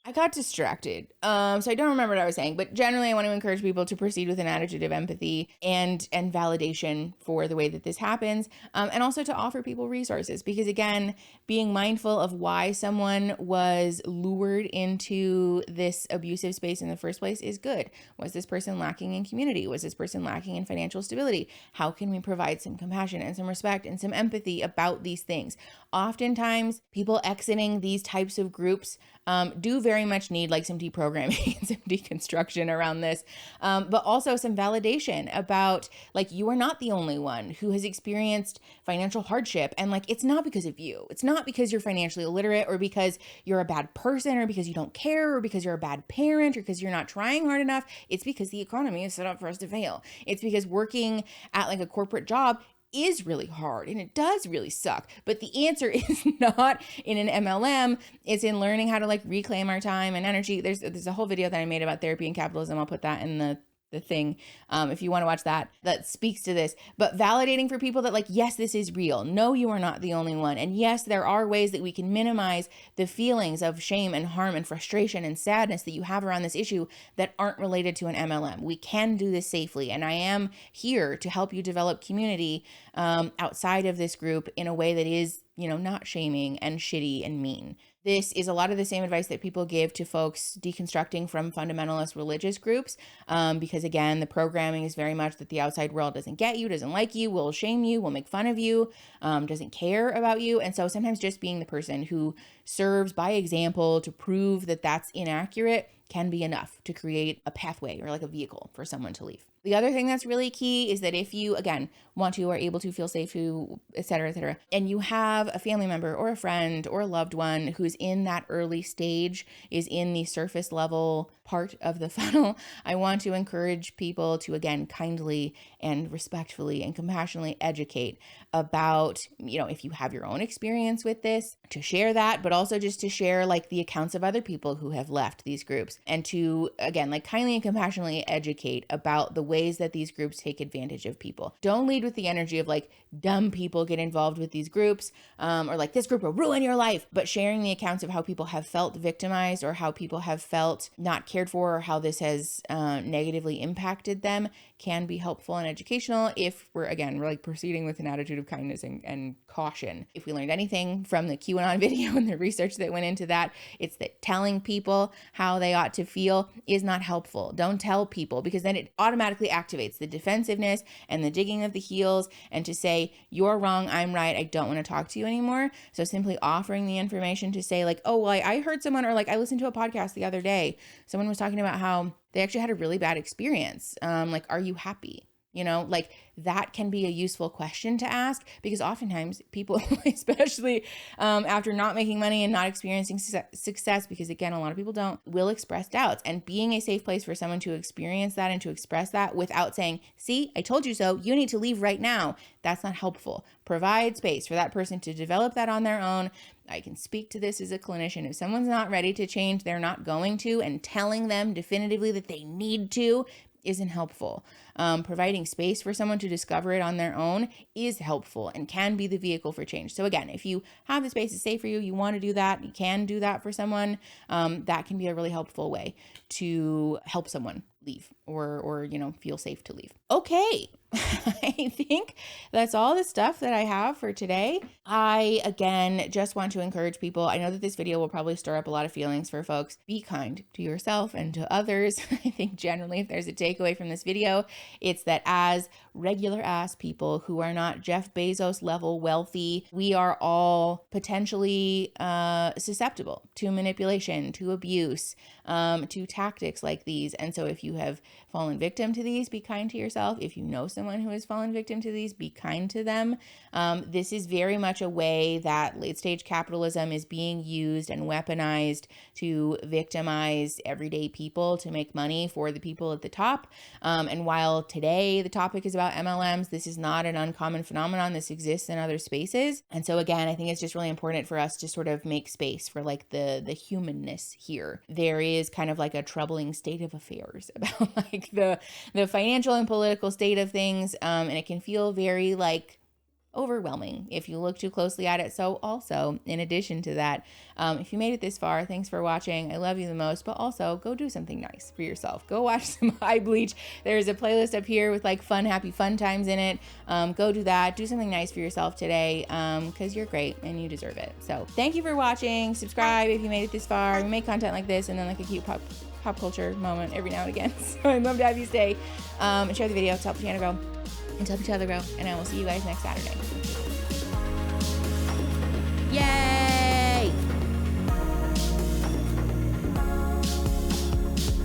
C: I got distracted. So I don't remember what I was saying, but generally I want to encourage people to proceed with an attitude of empathy and validation for the way that this happens. And also to offer people resources, because again, being mindful of why someone was lured into this abusive space in the first place is good. Was this person lacking in community? Was this person lacking in financial stability? How can we provide some compassion and some respect and some empathy about these things? Oftentimes people exiting these types of groups do very much need like some deprogramming and some deconstruction around this, but also some validation about like, you are not the only one who has experienced financial hardship. And like, it's not because of you. It's not because you're financially illiterate or because you're a bad person or because you don't care or because you're a bad parent or because you're not trying hard enough. It's because the economy is set up for us to fail. It's because working at like a corporate job is really hard and it does really suck. But the answer is not in an MLM. It's in learning how to like reclaim our time and energy. There's a whole video that I made about therapy and capitalism. I'll put that in the the thing, if you want to watch that speaks to this. But validating for people that, like, yes, this is real. No, you are not the only one. And yes, there are ways that we can minimize the feelings of shame and harm and frustration and sadness that you have around this issue that aren't related to an MLM. We can do this safely. And I am here to help you develop community outside of this group in a way that is, not shaming and shitty and mean. This is a lot of the same advice that people give to folks deconstructing from fundamentalist religious groups, because again, the programming is very much that the outside world doesn't get you, doesn't like you, will shame you, will make fun of you, doesn't care about you. And so sometimes just being the person who serves by example to prove that that's inaccurate can be enough to create a pathway or like a vehicle for someone to leave. The other thing that's really key is that if you, again, want to or able to feel safe to, et cetera, and you have a family member or a friend or a loved one who's in that early stage, is in the surface level part of the funnel, I want to encourage people to, again, kindly and respectfully and compassionately educate about, if you have your own experience with this, to share that, but also just to share like the accounts of other people who have left these groups, and to, again, like kindly and compassionately educate about the ways that these groups take advantage of people. Don't lead with the energy of like dumb people get involved with these groups, or like this group will ruin your life, but sharing the accounts of how people have felt victimized or how people have felt not cared for, or how this has negatively impacted them, can be helpful and educational if we're like proceeding with an attitude of kindness and caution. If we learned anything from the QAnon video and the research that went into that, it's that telling people how they ought to feel is not helpful. Don't tell people, because then it automatically activates the defensiveness and the digging of the heels, and to say, you're wrong, I'm right, I don't want to talk to you anymore. So simply offering the information to say like, oh, well, I heard someone, or like I listened to a podcast the other day, someone was talking about how they actually had a really bad experience. Like, are you happy? Like that can be a useful question to ask, because oftentimes people, especially after not making money and not experiencing success, because again, a lot of people don't, will express doubts. And being a safe place for someone to experience that and to express that without saying, see, I told you so, you need to leave right now, that's not helpful. Provide space for that person to develop that on their own. I can speak to this as a clinician. If someone's not ready to change, they're not going to, and telling them definitively that they need to isn't helpful. Providing space for someone to discover it on their own is helpful and can be the vehicle for change. So again, if you have the space is safe for you, you want to do that, you can do that for someone, that can be a really helpful way to help someone leave or feel safe to leave. Okay. I think that's all the stuff that I have for today. I, again, just want to encourage people. I know that this video will probably stir up a lot of feelings for folks. Be kind to yourself and to others. I think generally if there's a takeaway from this video, it's that as regular ass people who are not Jeff Bezos level wealthy, we are all potentially susceptible to manipulation, to abuse, to tactics like these. And so if you have fallen victim to these, be kind to yourself. If you know someone who has fallen victim to these, be kind to them. This is very much a way that late stage capitalism is being used and weaponized to victimize everyday people to make money for the people at the top. And while today the topic is about MLMs, this is not an uncommon phenomenon. This exists in other spaces. And so again, I think it's just really important for us to sort of make space for like the humanness here. There is kind of like a troubling state of affairs about like the financial and political state of things. And it can feel very like overwhelming if you look too closely at it. So also, in addition to that, if you made it this far, thanks for watching. I love you the most, but also go do something nice for yourself. Go watch some Eye Bleach. There's a playlist up here with like fun, happy, fun times in it. Go do that. Do something nice for yourself today, because you're great and you deserve it. So thank you for watching. Subscribe if you made it this far. We make content like this and then like a cute pop culture moment every now and again. So I'd love to have you stay and share the video to help the channel grow and to help each other grow. And I will see you guys next Saturday. Yay!